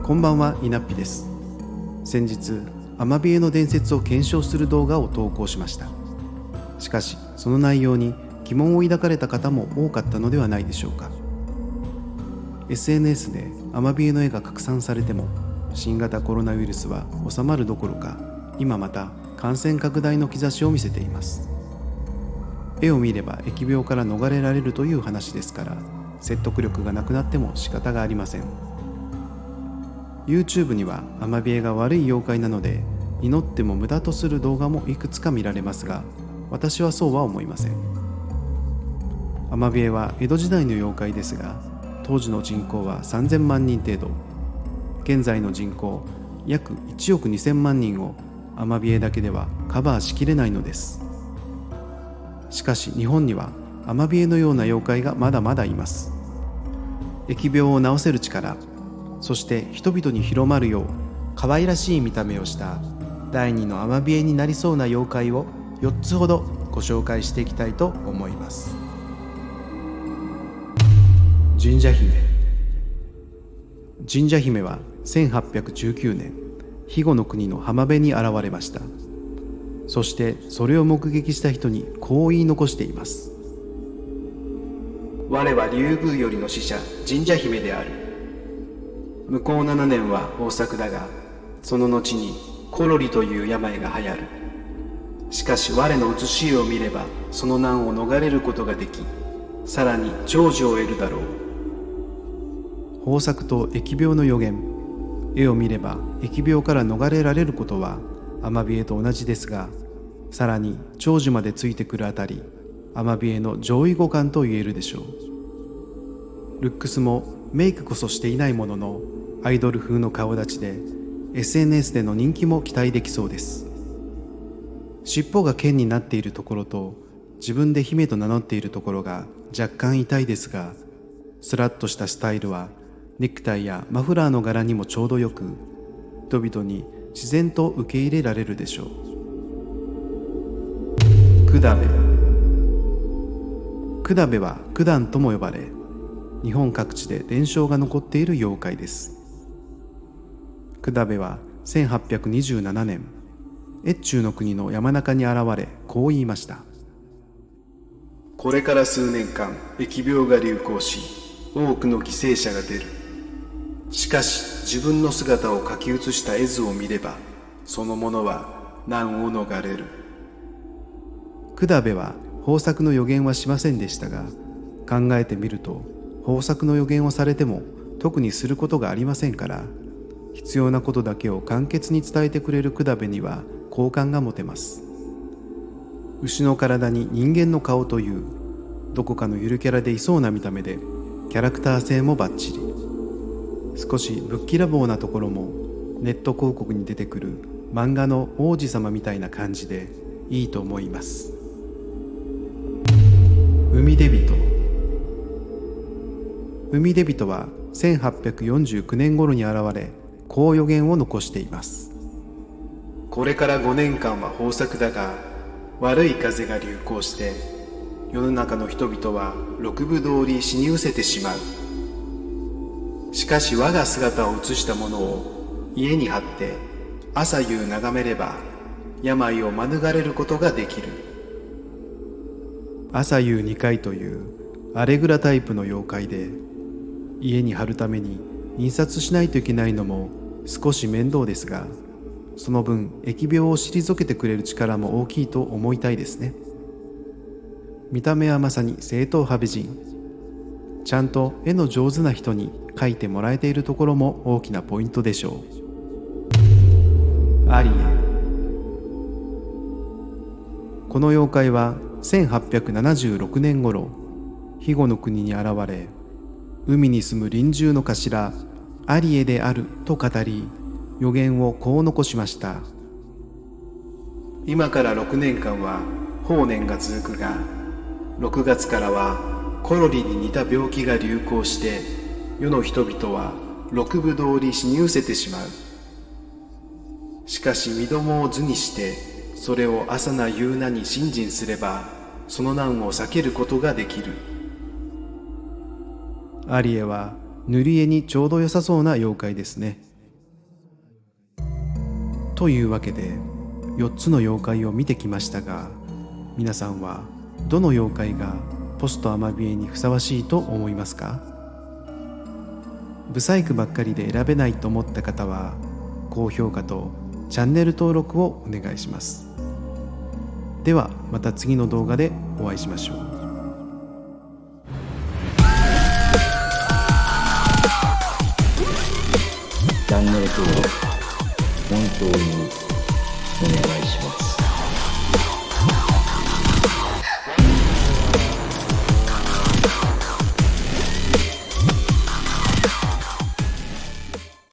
こんばんは、いなっぴです。先日、アマビエの伝説を検証する動画を投稿しました。しかし、その内容に疑問を抱かれた方も多かったのではないでしょうか。SNS でアマビエの絵が拡散されても、新型コロナウイルスは収まるどころか、今また感染拡大の兆しを見せています。絵を見れば疫病から逃れられるという話ですから、説得力がなくなっても仕方がありません。YouTube にはアマビエが悪い妖怪なので祈っても無駄とする動画もいくつか見られますが、私はそうは思いません。アマビエは江戸時代の妖怪ですが、当時の人口は3000万人程度、現在の人口約1億2000万人をアマビエだけではカバーしきれないのです。しかし日本にはアマビエのような妖怪がまだまだいます。疫病を治せる力、そして人々に広まるよう可愛らしい見た目をした第二のアマビエになりそうな妖怪を4つほどご紹介していきたいと思います。神社姫。神社姫は1819年、肥後の国の浜辺に現れました。そしてそれを目撃した人にこう言い残しています。我は竜宮よりの使者、神社姫である。向こう7年は豊作だが、その後にコロリという病が流行る。しかし我の写し絵を見ればその難を逃れることができ、さらに長寿を得るだろう。豊作と疫病の予言。絵を見れば疫病から逃れられることはアマビエと同じですが、さらに長寿までついてくるあたり、アマビエの上位互換と言えるでしょう。ルックスもメイクこそしていないものの、アイドル風の顔立ちで SNS での人気も期待できそうです。尻尾が剣になっているところと自分で姫と名乗っているところが若干痛いですが、スラッとしたスタイルはネクタイやマフラーの柄にもちょうどよく、人々に自然と受け入れられるでしょう。クダベ。クダベは九段とも呼ばれ、日本各地で伝承が残っている妖怪です。クダベは1827年、越中の国の山中に現れ、こう言いました。これから数年間、疫病が流行し、多くの犠牲者が出る。しかし、自分の姿を書き写した絵図を見れば、そのものは難を逃れる。クダベは豊作の予言はしませんでしたが、考えてみると、豊作の予言をされても特にすることがありませんから、必要なことだけを簡潔に伝えてくれるクダベには好感が持てます。牛の体に人間の顔という、どこかのゆるキャラでいそうな見た目で、キャラクター性もバッチリ。少しぶっきらぼうなところも、ネット広告に出てくる漫画の王子様みたいな感じでいいと思います。海出人。海出人は1849年頃に現れ、こう予言を残しています。これから5年間は豊作だが、悪い風が流行して世の中の人々は六分通り死に失せてしまう。しかし我が姿を写したものを家に貼って朝夕眺めれば病を免れることができる。朝夕2回というアレグラタイプの妖怪で、家に貼るために印刷しないといけないのも少し面倒ですが、その分疫病を退けてくれる力も大きいと思いたいですね。見た目はまさに正統派美人。ちゃんと絵の上手な人に描いてもらえているところも大きなポイントでしょう。アリエ。この妖怪は1876年頃、肥後の国に現れ、海に住む臨終の頭アリエであると語り、予言をこう残しました。今から6年間は豊年が続くが、6月からはコロリに似た病気が流行して、世の人々は六分通り死に失せてしまう。しかし身どもを図にして、それを朝な夕なに信心すれば、その難を避けることができる。アリエは塗り絵にちょうど良さそうな妖怪ですね。というわけで4つの妖怪を見てきましたが、皆さんはどの妖怪がポストアマビエにふさわしいと思いますか？ブサイクばっかりで選べないと思った方は高評価とチャンネル登録をお願いします。ではまた次の動画でお会いしましょう。チャンネル登録本当にお願いします。